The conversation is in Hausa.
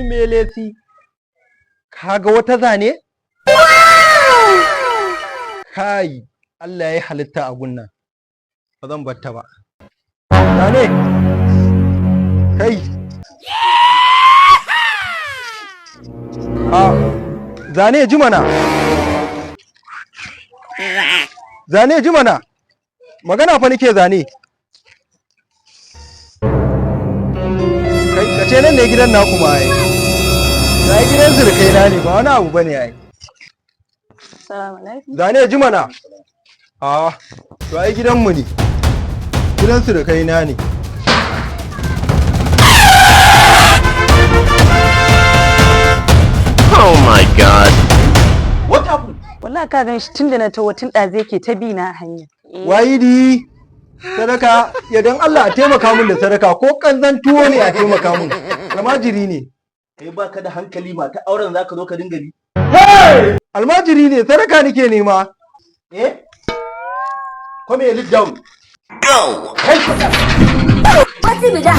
tumelesi. Kaga wata zane? Kai, Allah ya yi halitta a gunnan. Ba zan batta ba. Zane! Kai! Zane ji mana! Zane ji mana! Magana fa nake Zane. Kai, kace nan ne gidan naku ma ai. Sai gidan zurkai na ne ba wani abu bane ai. Assalamu alaikum. Zane ji mana. To ai gidanmu ne. Gidan surukai na ne. Oh my god. What happened? Wallahi ka gan shi tunda na tawo tun da zai ke ta bi na hanya. Wayidi. Sadaka, ya dan Allah a taimaka min da sadaka ko kanzan tuwo ne a taimaka min. Almajiri ne. Kai baka da hankali mata auren zaka zo ka dinga bi. Almajiri ne, sadaka nake nema. Come here, sit down. Go! Hey, What's it with that?